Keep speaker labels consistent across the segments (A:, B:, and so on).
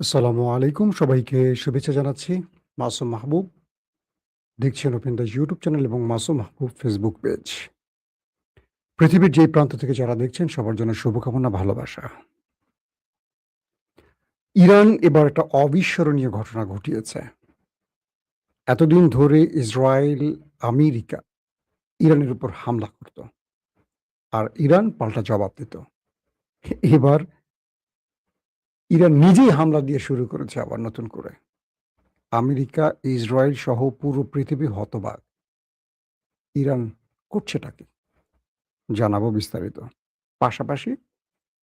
A: আসসালামু আলাইকুম। সবাইকে শুভেচ্ছা জানাচ্ছি। মাসুম মাহবুব। দেখছেন ওপেন দ্য ইউটিউব চ্যানেল এবং মাসুম মাহবুব ফেসবুক পেজ। পৃথিবীর যেই প্রান্ত থেকে যারা দেখছেন সবার জন্য শুভকামনা, ভালোবাসা। ইরান এবার একটা অবিস্মরণীয় ঘটনা ঘটিয়েছে। এতদিন ধরে ইসরায়েল, আমেরিকা ইরানের উপর হামলা করত। আর ইরান পাল্টা জবাব দিত। এবার ইরান নিজেই হামলা দিয়ে শুরু করেছে আবার নতুন করে। আমেরিকা, ইসরায়েল সহ পুরো পৃথিবী হতবাক। ইরান করছেটা কি? জানাবো বিস্তারিত। পাশাপাশি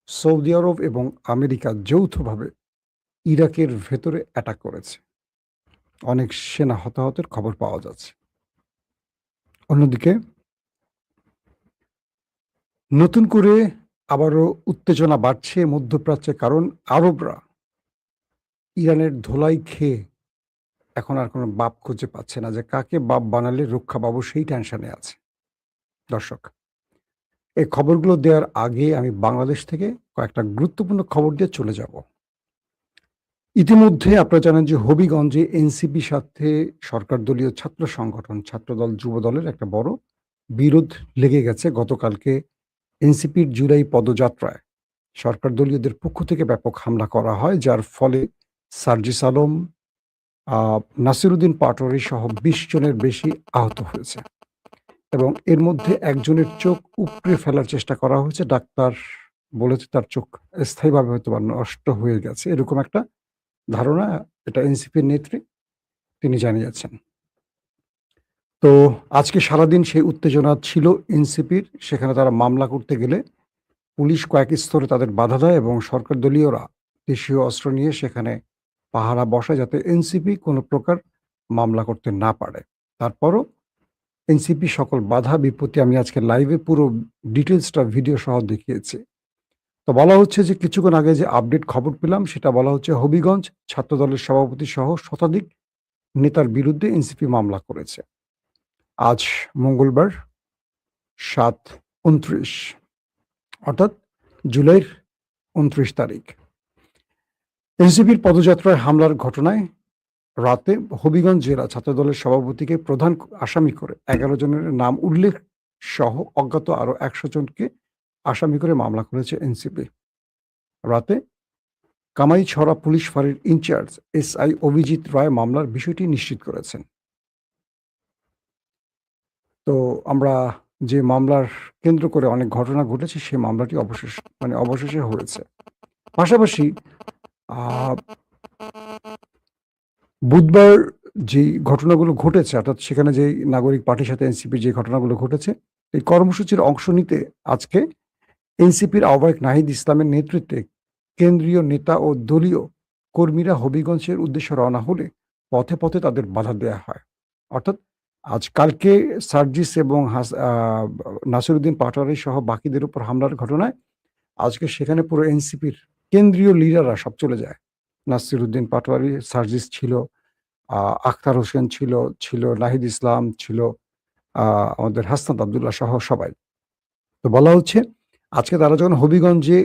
A: সৌদি আরব এবং আমেরিকা যৌথভাবে ইরাকের ভেতরে অ্যাটাক করেছে। অনেক সেনা হতাহতের খবর পাওয়া যাচ্ছে। অন্যদিকে নতুন করে আবারও উত্তেজনা বাড়ছে মধ্যপ্রাচ্যে, কারণ আরবরা ইরানের ধোলাই খেয়ে এখন আর কোনো বাপ খুঁজে পাচ্ছে না, যে কাকে বাপ বানালে রক্ষা পাবো সেই টেনশনে আছে। দর্শক, এই খবরগুলো দেওয়ার আগে আমি বাংলাদেশ থেকে কয়েকটা গুরুত্বপূর্ণ খবর দিয়ে চলে যাব। ইতিমধ্যে আপনারা জানেন যে হবিগঞ্জে এনসিপির সাথে সরকার দলীয় ছাত্র সংগঠন, ছাত্রদল, যুবদলের একটা বড় বিরোধ লেগে গেছে। গতকালকে এনসিপির জুলাই পদযাত্রায় সরকার দলীয়দের পক্ষ থেকে ব্যাপক হামলা করা হয়, যার ফলে সার্জিস আলম, নাসিরুদ্দিন পাটোয়ারি সহ ২০ জনের বেশি আহত হয়েছে এবং এর মধ্যে একজনের চোখ উপড়ে ফেলার চেষ্টা করা হয়েছে। ডাক্তার বলেছে তার চোখ স্থায়ীভাবে হয়তোবা নষ্ট হয়ে গেছে, এরকম একটা ধারণা। এটা এনসিপির নেত্রী তিনি জানিয়েছেন। তো আজকে সারাদিন সেই উত্তেজনা ছিল এনসিপির। সেখানে তারা মামলা করতে গেলে পুলিশ কয়েক স্তরে তাদের বাধা দেয় এবং সরকার দলীয়রা দেশীয় অস্ত্র নিয়ে সেখানে পাহারা বসায়, যাতে এনসিপি কোনো প্রকার মামলা করতে না পারে। তারপরও এনসিপি সকল বাধা বিপত্তি আমি আজকে লাইভে পুরো ডিটেলসটা ভিডিও সহ দেখিয়েছি। তো বলা হচ্ছে যে কিছুক্ষণ আগে যে আপডেট খবর পেলাম সেটা বলা হচ্ছে হবিগঞ্জ ছাত্রদলের সভাপতি সহ শতাধিক নেতার বিরুদ্ধে এনসিপি মামলা করেছে। আজ মঙ্গলবার ৭-২৯, অর্থাৎ জুলাইয়ের ২৯ তারিখ এনসিপির পদযাত্রায় হামলার ঘটনায় রাতে হবিগঞ্জ জেলা ছাত্রদলের সভাপতিকে প্রধান আসামি করে ১১ জনের নাম উল্লেখ সহ অজ্ঞাত আরো ১০০ জনকে আসামি করে মামলা করেছে এনসিপি। রাতে কামাইছড়া পুলিশ ফাঁড়ির ইনচার্জ এসআই অভিজিৎ রায় মামলার বিষয়টি নিশ্চিত করেছেন। তো আমরা যে মামলার কেন্দ্র করে অনেক ঘটনা ঘটেছে সেই মামলাটি অবশেষে হয়েছে। পাশাপাশি আহ, বুধবার যে ঘটনাগুলো ঘটেছে, অর্থাৎ সেখানে যে নাগরিক পার্টির সাথে এনসিপির যে ঘটনাগুলো ঘটেছে, এই কর্মসূচির অংশ নিতে আজকে এনসিপির আহ্বায়ক নাহিদ ইসলামের নেতৃত্বে কেন্দ্রীয় নেতা ও দলীয় কর্মীরা হবিগঞ্জের উদ্দেশ্যে রওনা হলে পথে পথে তাদের বাধা দেয়া হয়। অর্থাৎ কালকে সার্জিস এবং নাসিরুদ্দিন পাটোয়ারি সহ বাকিদের উপর হামলার ঘটনায় আজকে সেখানে পুরো এনসিপির কেন্দ্রীয় লিডাররা সব চলে যায়। নাসিরুদ্দিন পাটোয়ারি, সার্জিস ছিল, আখতার হোসেন ছিল, নাহিদ ইসলাম ছিল, আমাদের হাসনাত আব্দুল্লাহ সহ সবাই। তো বলা হচ্ছে আজকে তারা যখন হবিগঞ্জে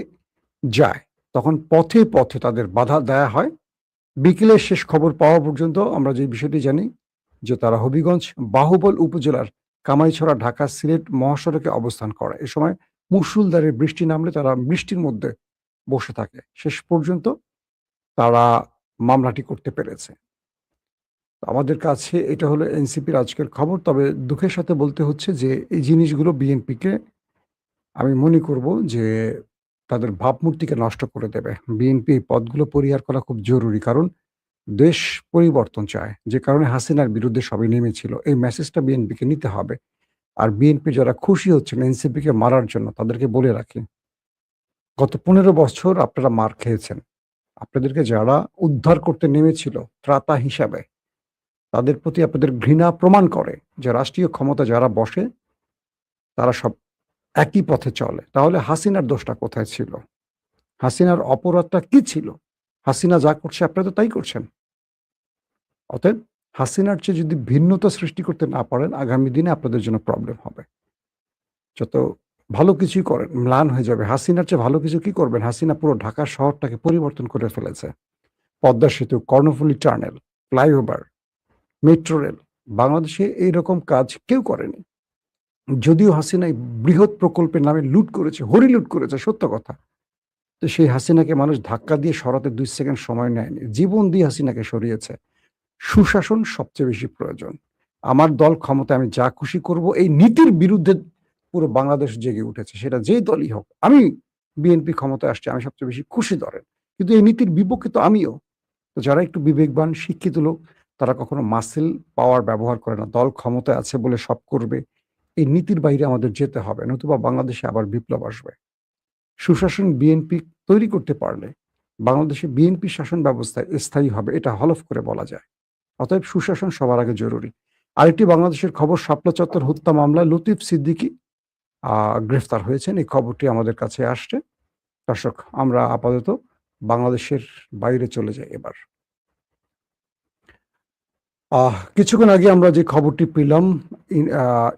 A: যায় তখন পথে পথে তাদের বাধা দেয়া হয়। বিকেলের শেষ খবর পাওয়া পর্যন্ত আমরা যে বিষয়টি জানি যে তারা হবিগঞ্জ বাহুবল উপজেলার কামাইছড়া ঢাকা সিলেট মহাসড়কে অবস্থান করে। এ সময় মুষলধারে বৃষ্টি নামলে তারা বৃষ্টির মধ্যে বসে থাকে। শেষ পর্যন্ত তারা মামলাটি করতে পেরেছে। আমাদের কাছে এটা হলো এনসিপির আজকের খবর। তবে দুঃখের সাথে বলতে হচ্ছে যে এই জিনিসগুলো বিএনপিকে, আমি মনে করব যে তাদের ভাবমূর্তিকে নষ্ট করে দেবে। বিএনপি এই পদগুলো পরিহার করা খুব জরুরি। কারণ দেশ পরিবর্তন চায়। যে কারণে হাসিনার বিরুদ্ধে সবাই নেমেছিল। এই মেসেজটা বিএনপিকে নিতে হবে। আর বিএনপি যারা খুশি হচ্ছেন এনসিপিকে মারার জন্য তাদেরকে বলে রাখি, গত ১৫ বছর আপনারা মার খেয়েছেন। আপনাদেরকে যারা উদ্ধার করতে নেমেছিল ত্রাতা হিসাবে, তাদের প্রতি আপনাদের ঘৃণা প্রমাণ করে যে রাষ্ট্রীয় ক্ষমতা যারা বসে তারা সব একই পথে চলে। তাহলে হাসিনার দোষটা কোথায় ছিল? হাসিনার অপরাধটা কি ছিল? হাসিনা যা করছে আপনারা তো তাই করছেন। অতএব হাসিনার চেয়ে যদি ভিন্নতা সৃষ্টি করতে না পারেন, আগামী দিনে আপনাদের জন্য প্রবলেম হবে। যত ভালো কিছুই করেন ম্লান হয়ে যাবে। হাসিনার চেয়ে ভালো কিছু কি করবেন? হাসিনা পুরো ঢাকা শহরটাকে পরিবর্তন করে ফেলেছে। পদ্মা সেতু, Karnaphuli tunnel, flyover, metro rail, বাংলাদেশে এইরকম কাজ কেউ করেনি। যদিও হাসিনা এই বৃহৎ প্রকল্পের নামে লুট করেছে, হরিলুট করেছে, সত্য কথা। তো সেই হাসিনাকে মানুষ ধাক্কা দিয়ে সরাতে ২ সেকেন্ড সময় নেয়নি। জীবন দিয়ে হাসিনাকে সরিয়েছে। সুশাসন সবচেয়ে বেশি প্রয়োজন। আমার দল ক্ষমতায় আমি যা খুশি করব, এই নীতির বিরুদ্ধে পুরো বাংলাদেশ জেগে উঠেছে। সেটা যেই দলই হোক। আমি বিএনপি ক্ষমতায় আসছে, আমি সবচেয়ে বেশি খুশি ধরেন। কিন্তু এই নীতির বিপক্ষে তো আমিও। তো যারা একটু বিবেকবান, শিক্ষিত লোক, তারা কখনো মাসল পাওয়ার ব্যবহার করে না। দল ক্ষমতায় আছে বলে সব করবে। এই নীতির বাইরে আমাদের যেতে হবে। নতুবা বাংলাদেশে আবার বিপ্লব আসবে। সুশাসন বিএনপি তৈরি করতে পারলে বাংলাদেশে বিএনপি শাসন ব্যবস্থা স্থায়ী হবে, এটা হলফ করে বলা যায়। অতএব সুশাসন সবার আগে জরুরি। আরেকটি বাংলাদেশের খবর, শাপলা চত্বর হত্যা মামলায় লতিফ সিদ্দিকী গ্রেফতার হয়েছেন। এই খবরটি আমাদের কাছে আসছে। দর্শক, আমরা আপাতত বাংলাদেশের বাইরে চলে যাই এবার। কিছুক্ষণ আগে আমরা যে খবরটি পেলাম,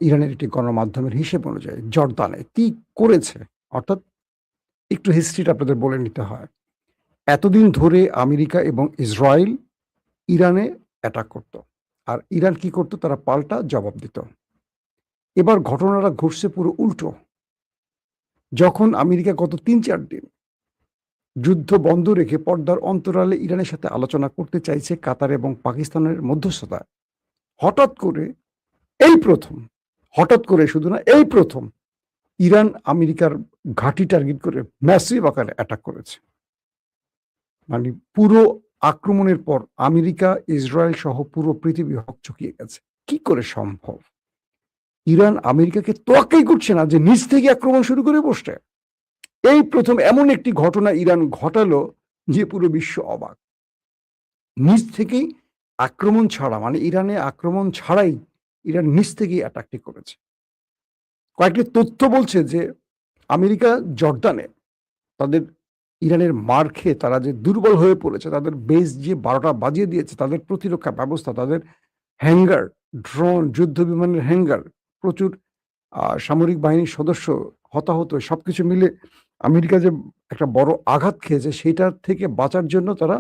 A: ইরানের একটি গণমাধ্যমের হিসেব অনুযায়ী জর্দানে কি করেছে, অর্থাৎ একটু হিস্ট্রিটা আপনাদের বলে নিতে হয়। এতদিন ধরে আমেরিকা এবং ইসরায়েল ইরানে অ্যাটাক করত, আর ইরান কি করত, তারা পাল্টা জবাব দিত। এবার ঘটনাটা ঘটছে পুরো উল্টো। যখন আমেরিকা গত ৩-৪ দিন যুদ্ধ বন্ধ রেখে পর্দার অন্তরালে ইরানের সাথে আলোচনা করতে চাইছে কাতার এবং পাকিস্তানের মধ্যস্থতায়, হঠাৎ করে হঠাৎ করে শুধু না, এই প্রথম ইরান আমেরিকার ঘাঁটি টার্গেট করে ম্যাসিভ আকারে অ্যাটাক করেছে। মানে পুরো আক্রমণের পর আমেরিকা, ইসরায়েল সহ পুরো পৃথিবী হকচকিয়ে গেছে। কি করে সম্ভব? ইরান আমেরিকাকে তোয়াক্কাই করছে না যে নিজ থেকে আক্রমণ শুরু করে বসছে। এই প্রথম এমন একটি ঘটনা ইরান ঘটালো যে পুরো বিশ্ব অবাক। নিজ থেকেই আক্রমণ ছাড়া, মানে ইরানে আক্রমণ ছাড়াই ইরান নিজ থেকেই অ্যাটাকটি করেছে। কয়েকটি তথ্য বলছে যে আমেরিকা জর্দানে তাদের ইরানের মার খেয়ে তারা যে দুর্বল হয়ে পড়েছে, তাদের বেস যে ১২টা বাজিয়ে দিয়েছে, তাদের প্রতিরক্ষা ব্যবস্থা, তাদের হ্যাঙ্গার, ড্রোন, যুদ্ধ বিমানের হ্যাঙ্গার, প্রচুর সামরিক বাহিনীর সদস্য হতাহত, সবকিছু মিলে আমেরিকা যে একটা বড় আঘাত খেয়েছে, সেইটার থেকে বাঁচার জন্য তারা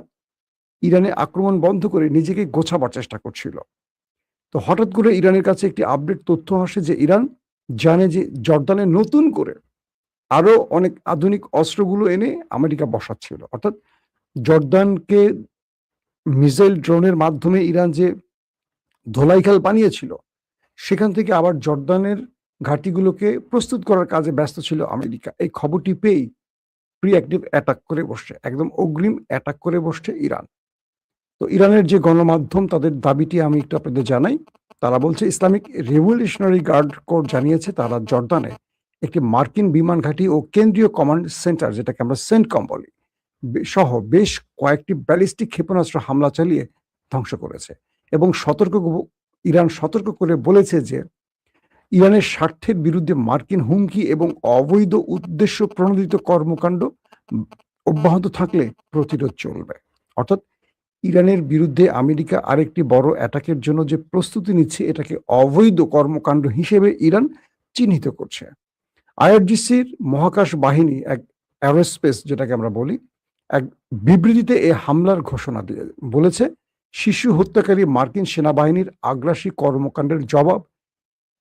A: ইরানে আক্রমণ বন্ধ করে নিজেকে গোছাবার চেষ্টা করছিল। তো হঠাৎ করে ইরানের কাছে একটি আপডেট তথ্য আসে যে ইরান জানে যে জর্দানে নতুন করে আরো অনেক আধুনিক অস্ত্রগুলো এনে আমেরিকা বসাচ্ছিল। অর্থাৎ জর্দানকে মিসাইল ড্রোনের মাধ্যমে ইরান যে ধোলাইখাল বানিয়েছিল, সেখান থেকে আবার জর্দানের ঘাঁটিগুলোকে প্রস্তুত করার কাজে ব্যস্ত ছিল আমেরিকা। এই খবরটি পেয়েই প্রিঅ্যাক্টিভ অ্যাটাক করে বসছে, একদম অগ্রিম অ্যাটাক করে বসছে ইরান। তো ইরানের যে গণমাধ্যম, তাদের দাবিটি আমি একটু আপনাদের জানাই। তারা বলছে ইসলামিক রেভলিউশনারি গার্ড কোর জানিয়েছে তারা জর্দানে একটি মার্কিন বিমান ঘাঁটি ও কেন্দ্রীয় কমান্ড সেন্টার, যেটাকে আমরা সেন্টকম বলি, সহ বেশ কয়েকটি ব্যালিস্টিক ক্ষেপণাস্ত্র হামলা চালিয়ে ধ্বংস করেছে। এবং ইরান সতর্ক করে বলেছে যে ইরানের স্বার্থের বিরুদ্ধে মার্কিন হুমকি এবং অবৈধ উদ্দেশ্য প্রণোদিত কর্মকাণ্ড অব্যাহত থাকলে প্রতিরোধ চলবে। অর্থাৎ ইরানের বিরুদ্ধে আমেরিকা আরেকটি বড় অ্যাটাকের জন্য যে প্রস্তুতি নিচ্ছে, এটাকে অবৈধ কর্মকাণ্ড হিসেবে ইরান চিহ্নিত করছে। আইআরজিসির মহাকাশ বাহিনী, এক অ্যারোস্পেস যেটাকে আমরা বলি, এক বিবৃতিতে এই হামলার ঘোষণা দিয়ে বলেছে শিশু হত্যাকারী মার্কিন সেনাবাহিনীর আগ্রাসী কর্মকাণ্ডের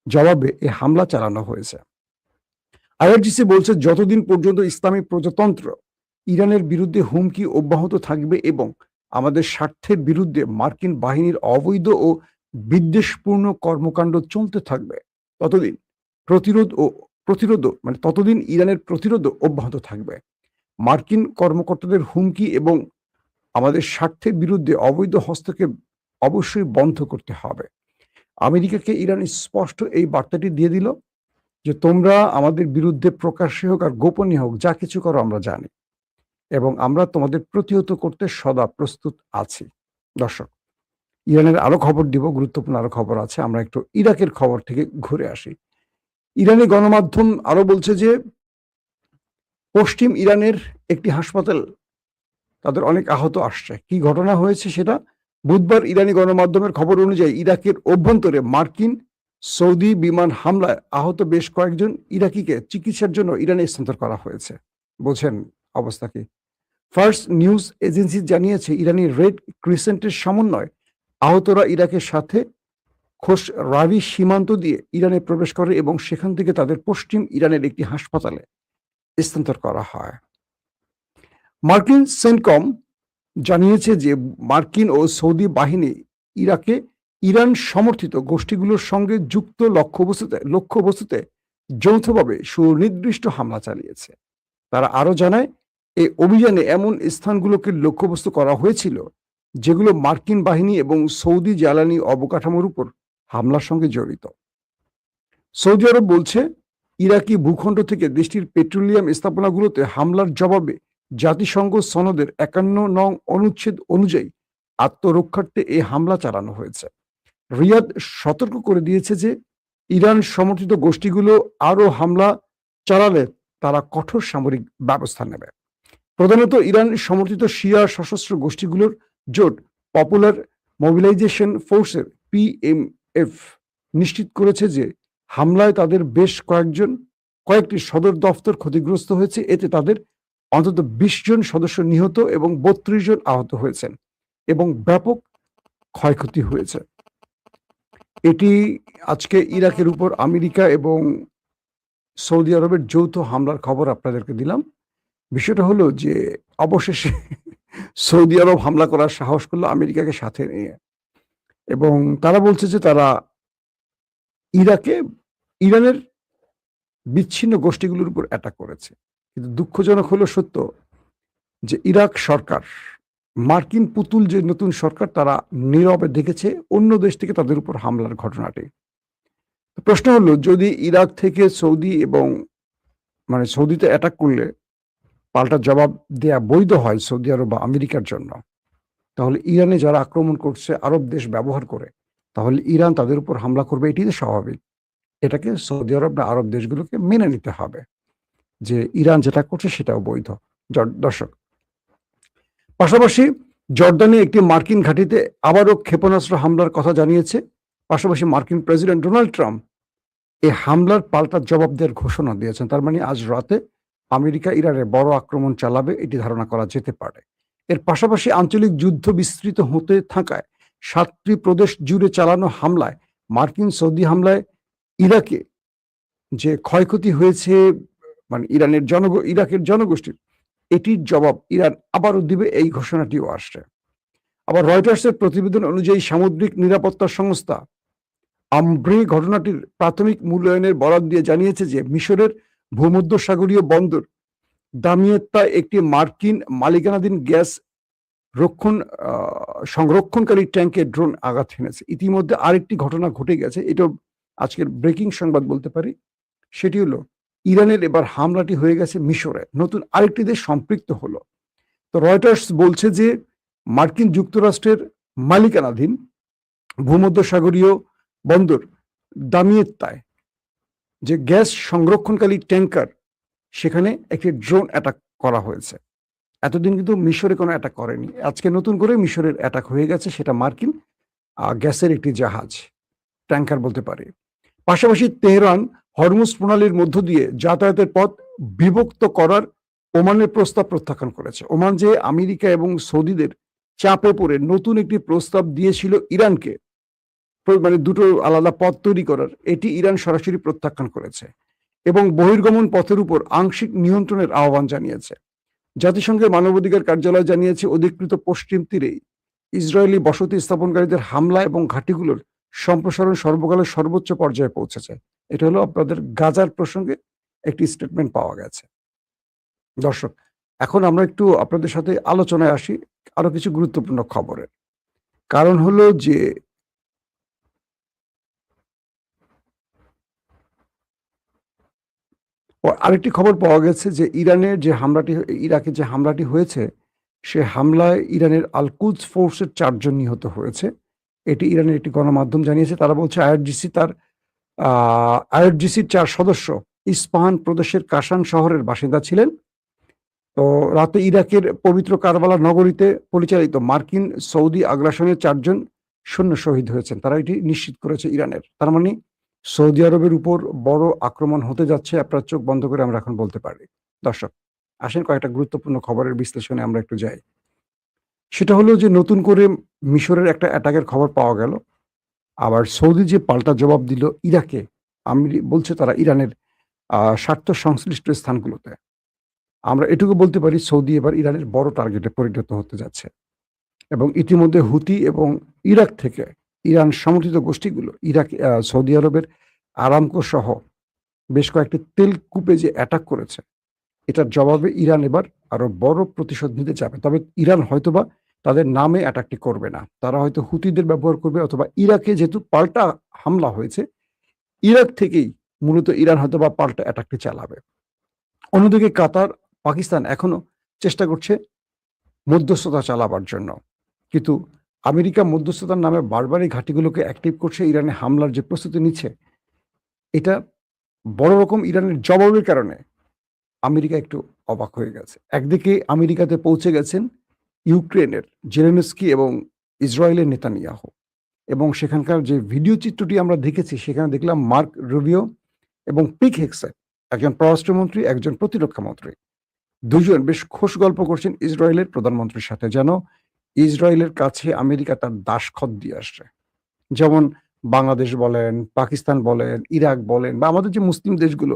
A: জবাবে এই হামলা চালানো হয়েছে। আইআরজিসি বলছে যতদিন পর্যন্ত ইসলামী প্রজাতন্ত্র ইরানের বিরুদ্ধে হুমকি অব্যাহত থাকবে এবং আমাদের স্বার্থের বিরুদ্ধে মার্কিন বাহিনীর অবৈধ ও বিদ্বেষপূর্ণ কর্মকাণ্ড চলতে থাকবে, ততদিন ইরানের প্রতিরোধও অব্যাহত থাকবে। মার্কিন কর্মকর্তাদের হুমকি এবং আমাদের স্বার্থের বিরুদ্ধে অবৈধ হস্তক্ষেপ অবশ্যই বন্ধ করতে হবে। আমেরিকাকে ইরান স্পষ্ট এই বার্তাটি দিয়ে দিল যে তোমরা আমাদের বিরুদ্ধে প্রকাশ্যে হোক আর গোপনে হোক যা কিছু করো আমরা জানি, এবং আমরা তোমাদের প্রতিহত করতে সদা প্রস্তুত আছি। দর্শক, ইরানের আরো খবর দিব, গুরুত্বপূর্ণ আরো খবর আছে। আমরা একটু ইরাকের খবর থেকে ঘুরে আসি। ইরানি গণমাধ্যম আরো বলছে যে পশ্চিম ইরানের একটি হাসপাতাল, তাদের অনেক আহত আসছে। কি ঘটনা হয়েছে সেটা বুধবার ইরানি গণমাধ্যমের খবর অনুযায়ী ইরাকের অভ্যন্তরে মার্কিন সৌদি বিমান হামলায় আহত বেশ কয়েকজন ইরাকিকে চিকিৎসার জন্য ইরানে স্থানান্তর করা হয়েছে। বোঝেন অবস্থা কি? ফার্স্ট নিউজ এজেন্সি জানিয়েছে ইরানি রেড ক্রিসেন্টের সমন্বয় আহতরা ইরাকের সাথে খোস রাবি সীমান্ত দিয়ে ইরানে প্রবেশ করে এবং সেখান থেকে তাদের পশ্চিম ইরানের একটি হাসপাতালে স্থানান্তর করা হয়। মার্কিন সেন্টকম জানিয়েছে যে মার্কিন ও সৌদি বাহিনী ইরাকে ইরান সমর্থিত গোষ্ঠীগুলোর সঙ্গে যুক্ত লক্ষ্যবস্তুতে যৌথভাবে সুনির্দিষ্ট হামলা চালিয়েছে। তারা আরো জানায় এই অভিযানে এমন স্থানগুলোকে লক্ষ্যবস্তু করা হয়েছিল যেগুলো মার্কিন বাহিনী এবং সৌদি জ্বালানি অবকাঠামোর উপর হামলার সঙ্গে জড়িত। সৌদি আরব বলছে ইরাকি ভূখণ্ড থেকে দেশটির পেট্রোলিয়াম স্থাপনাগুলোতে হামলার জবাবে জাতিসংঘ সনদের 51 নং অনুচ্ছেদ অনুযায়ী আত্মরক্ষার্থে এই হামলা চালানো হয়েছে। রিয়াদ সতর্ক করে দিয়েছে যে ইরান সমর্থিত গোষ্ঠীগুলো আরো হামলা চালালে তারা কঠোর সামরিক ব্যবস্থা নেবে। প্রধানত ইরান সমর্থিত শিয়া সশস্ত্র গোষ্ঠীগুলোর জোট পপুলার মোবিলাইজেশন ফোর্সের PMF নিশ্চিত করেছে যে হামলায় তাদের বেশ কয়েকটি সদর দফতর ক্ষতিগ্রস্ত হয়েছে। এতে তাদের অন্তত 20 জন সদস্য নিহত এবং 32 জন আহত হয়েছেন এবং ব্যাপক ক্ষয়ক্ষতি হয়েছে। এটি আজকে ইরাকের উপর আমেরিকা এবং সৌদি আরবের যৌথ হামলার খবর আপনাদেরকে দিলাম। বিষয়টা হলো যে অবশেষে সৌদি আরব হামলা করার সাহস করলো আমেরিকাকে সাথে নিয়ে, এবং তারা বলছে যে তারা ইরানের বিচ্ছিন্ন গোষ্ঠীগুলোর উপর অ্যাটাক করেছে। কিন্তু দুঃখজনক হলো সত্য যে ইরাক সরকার, মার্কিন পুতুল যে নতুন সরকার, তারা নীরবে দেখেছে অন্য দেশ থেকে তাদের উপর হামলার ঘটনাটি। প্রশ্ন হলো যদি ইরাক থেকে সৌদি এবং সৌদিতে অ্যাটাক করলে পাল্টা জবাব দেয়া বৈধ হয় সৌদি আরব বা আমেরিকার জন্য, তাহলে ইরানে যারা আক্রমণ করছে আরব দেশ ব্যবহার করে, তাহলে ইরান তাদের উপর হামলা করবে, এটি তো স্বাভাবিক। এটাকে সৌদি আরব বা আরব দেশগুলোকে মেনে নিতে হবে যে ইরান যেটা করছে সেটাও বৈধ। দর্শক, পাশাপাশি জর্দানে একটি মার্কিন ঘাঁটিতে আবারও ক্ষেপণাস্ত্র হামলার কথা জানিয়েছে। পাশাপাশি মার্কিন প্রেসিডেন্ট ডোনাল্ড ট্রাম্প এই হামলার পাল্টা জবাব দেওয়ার ঘোষণা দিয়েছেন। তার মানে আজ রাতে আমেরিকা ইরানে বড় আক্রমণ চালাবে, এটি ধারণা করা যেতে পারে। এর পাশাপাশি আঞ্চলিক যুদ্ধ বিস্তৃত হতে থাকায় 7টি প্রদেশ জুড়ে চালানো হামলায়, মার্কিন সৌদি হামলায় ইরাকে যে ক্ষয়ক্ষতি হয়েছে ইরাকের জনগোষ্ঠীর, এটির জবাব ইরান আবারও দিবে, এই ঘোষণাটিও আসছে। আবার রয়টার্সের প্রতিবেদন অনুযায়ী সামুদ্রিক নিরাপত্তা সংস্থা আমব্রে ঘটনাটির প্রাথমিক মূল্যায়নের বরাত দিয়ে জানিয়েছে যে মিশরের ভূমধ্যসাগরীয় বন্দর দামিয়েত্তায় একটি মার্কিন মালিকানাধীন গ্যাস সংরক্ষণকারী ট্যাঙ্কে ড্রোন আঘাত হেনেছে। ইতিমধ্যে আরেকটি ঘটনা ঘটে গেছে, এটা আজকের ব্রেকিং সংবাদ বলতে পারি। সেটি হলো ইরানের এবার হামলাটি হয়ে গেছে মিশরে, নতুন আরেকটি দেশ সম্পৃক্ত হলো। তো রয়টার্স বলছে যে মার্কিন যুক্তরাষ্ট্রের মালিকানাধীন ভূমধ্যসাগরীয় বন্দর দামিয়েত্তায় যে গ্যাস সংরক্ষণকারী ট্যাঙ্কার, সেখানে একটি ড্রোন অ্যাটাক করা হয়েছে। এতদিন কিন্তু মিশরে কোনো অ্যাটাক করেনি, আজকে নতুন করে মিশরের অ্যাটাক হয়ে গেছে। সেটা মার্কিন গ্যাসের একটি জাহাজ, ট্যাঙ্কার বলতে পারি। পাশাপাশি তেহরান হরমুজ প্রণালীর মধ্য দিয়ে যাতায়াতের পথ বিভক্ত করার ওমানের প্রস্তাব প্রত্যাখ্যান করেছে। ওমান যে আমেরিকা এবং সৌদিদের চাপে পড়ে নতুন একটি প্রস্তাব দিয়েছিল ইরানকে, দুটো আলাদা পথ তৈরি করার, এটি ইরান সরাসরি প্রত্যাখ্যান করেছে এবং বহির্গমন পথের উপর আংশিক নিয়ন্ত্রণের আহ্বান জানিয়েছে। জাতিসংঘের মানবাধিকার কার্যালয় জানিয়েছে অধিকৃত পশ্চিম তীরে ইসরায়েলি বসতি স্থাপনকারীদের হামলা এবং ঘাঁটিগুলোর সম্প্রসারণ সর্বকালের সর্বোচ্চ পর্যায়ে পৌঁছেছে। এটা হলো আপনাদের গাজার প্রসঙ্গে একটি স্টেটমেন্ট পাওয়া গেছে। দর্শক, এখন আমরা একটু আপনাদের সাথে আলোচনায় আসি আরো কিছু গুরুত্বপূর্ণ খবরের। কারণ হলো যে আরেকটি খবর পাওয়া গেছে যে ইরাকে যে হামলাটি হয়েছে, সে হামলায় ইরানের আল-কুদস ফোর্সের 4 জন নিহত হয়েছে। এটি ইরানের একটি গণমাধ্যম জানিয়েছে। তারা বলছে আইআরজিসির 4 সদস্য ইস্পাহান প্রদেশের কাশান শহরের বাসিন্দা ছিলেন। তো রাতে ইরাকের পবিত্র কারবালা নগরীতে পরিচালিত মার্কিন সৌদি আগ্রাসনের 4 জন সৈন্য শহীদ হয়েছেন, তারা এটি নিশ্চিত করেছে ইরানের। তার মানে সৌদি আরবের উপর বড় আক্রমণ হতে যাচ্ছে, আপনার চোখ বন্ধ করে আমরা এখন বলতে পারি। দর্শক, আসেন কয়েকটা গুরুত্বপূর্ণ খবরের বিশ্লেষণে আমরা একটু যাই। সেটা হলো যে নতুন করে মিশরের একটা অ্যাটাকের খবর পাওয়া গেল। আবার সৌদি যে পাল্টা জবাব দিল ইরাকে, বলছে তারা ইরানের স্বার্থ সংশ্লিষ্ট স্থানগুলোতে। আমরা এটুকু বলতে পারি সৌদি এবার ইরানের বড় টার্গেটে পরিণত হতে যাচ্ছে। এবং ইতিমধ্যে হুতি এবং ইরাক থেকে ইরান সমর্থিত গোষ্ঠীগুলো সৌদি আরবের আরামকো সহ বেশ কয়েকটি তেল কূপে যে অ্যাটাক করেছে, এটার জবাবে ইরান এবার আরো বড় প্রতিশোধ নিতে যাবে। তবে ইরান হয়তোবা তাদের নামে অ্যাটাকটি করবে না। তারা হয়তো হুতিদের ব্যবহার করবে, অথবা ইরাকে যেহেতু পাল্টা হামলা হয়েছে, ইরাক থেকেই মূলত ইরান হয়তোবা পাল্টা অ্যাটাকটি চালাবে। অন্যদিকে কাতার, পাকিস্তান এখনো চেষ্টা করছে মধ্যস্থতা চালাবার জন্য। কিন্তু আমেরিকা মধ্যস্থতার নামে বারবারই ঘাঁটিগুলোকে অ্যাক্টিভ করছে, ইরানে হামলার যে প্রস্তুতি নিচ্ছে, এটা বড় রকম ইরানের জবাবের কারণে আমেরিকা একটু অবাক হয়ে গেছে। একদিকে আমেরিকাতে পৌঁছে গেছেন ইউক্রেনের জেলেনস্কি এবং ইসরায়েলের নেতানিয়াহু, এবং সেখানকার যে ভিডিও চিত্রটি আমরা দেখেছি, সেখানে দেখলাম মার্ক রুবিও এবং পিট হেগসেট, একজন পররাষ্ট্রমন্ত্রী, একজন প্রতিরক্ষা মন্ত্রী, দুজন বেশ খোশ গল্প করছেন ইসরায়েলের প্রধানমন্ত্রীর সাথে, যেন ইসরায়েলের কাছে আমেরিকা তার দাসখত দিয়ে আসছে। যেমন বাংলাদেশ বলেন, পাকিস্তান বলেন, ইরাক বলেন, বা আমাদের যে মুসলিম দেশগুলো,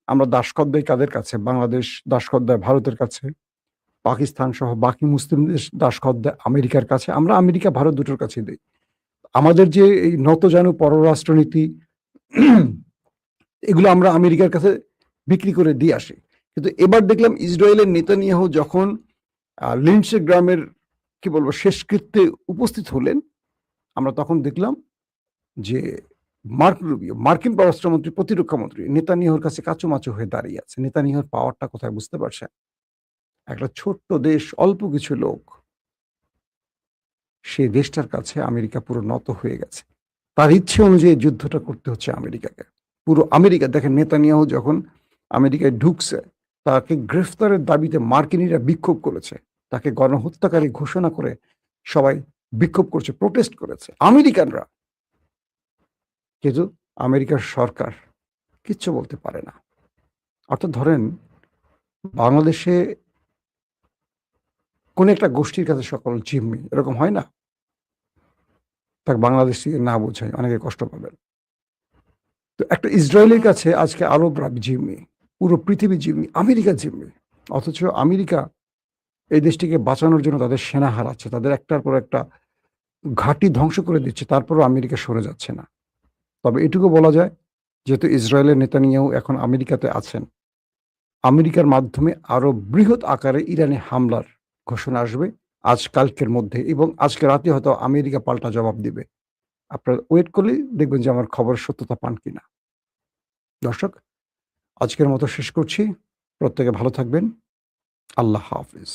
A: আমরা দাসখত দেই কাদের কাছে? বাংলাদেশ দাসখত দেয় ভারতের কাছে, পাকিস্তান সহ বাকি মুসলিম দেশ দাসখত দেয় আমেরিকার কাছে। আমরা আমেরিকা, ভারত দুটোর কাছেই দেই। আমাদের যে এই নতজানু পররাষ্ট্রনীতি, এগুলো আমরা আমেরিকার কাছে বিক্রি করে দিয়ে আসি। কিন্তু এবার দেখলাম ইসরায়েলের নেতানিয়াহু যখন লিন্ডসে গ্রামের কি বলবো শেষকৃত্যে উপস্থিত হলেন, আমরা তখন দেখলাম যে মার্ক রুবিও, মার্কিন পররাষ্ট্রমন্ত্রী, প্রতিরক্ষা মন্ত্রী, নেতানিয়াহুর কাছে কাঁচুমাচু হয়ে দাঁড়িয়ে আছে। নেতানিয়াহুর পাওয়ারটা কোথায় বুঝতে পারছেন? একটা ছোট্ট দেশ, অল্প কিছু লোক, সেই দেশটার কাছে আমেরিকা পুরো নত হয়ে গেছে। তার ইচ্ছে অনুযায়ী যুদ্ধটা করতে হচ্ছে আমেরিকাকে। পুরো আমেরিকা দেখেন, নেতানিয়াহু যখন আমেরিকায় ঢুকছে, তাকে গ্রেফতারের দাবিতে মার্কিনিরা বিক্ষোভ করেছে। তাকে গণহত্যাকারী ঘোষণা করে সবাই বিক্ষোভ করছে, প্রোটেস্ট করেছে আমেরিকানরা। কিন্তু আমেরিকার সরকার কিচ্ছু বলতে পারে না। অর্থাৎ ধরেন, বাংলাদেশে কোন একটা গোষ্ঠীর কাছে সকল জিম্মি, এরকম হয় না? তাকে বাংলাদেশী না বোঝায়, অনেকে কষ্ট পাবেন। তো একটা ইসরায়েলের কাছে আজকে আরবরা জিম্মি, পুরো পৃথিবী জিম্মি, আমেরিকা জিম্মি। অথচ আমেরিকা এই দেশটিকে বাঁচানোর জন্য তাদের সেনা হারাচ্ছে, তাদের একটার পর একটা ঘাঁটি ধ্বংস করে দিচ্ছে, তারপরও আমেরিকা সরে যাচ্ছে না। তবে এটুকু বলা যায়, যেহেতু ইসরায়েলের নেতানিয়াহু এখন আমেরিকাতে আছেন, আমেরিকার মাধ্যমে আরো বৃহৎ আকারে ইরানে হামলার ঘোষণা আসবে আজ কালকের মধ্যে, এবং আজকে রাতে হয়তো আমেরিকা পাল্টা জবাব দিবে। আপনারা ওয়েট করলেই দেখবেন যে আমার খবরের সত্যতা পান কিনা। দর্শক, আজকের মতো শেষ করছি। প্রত্যেকে ভালো থাকবেন। আল্লাহ হাফিজ।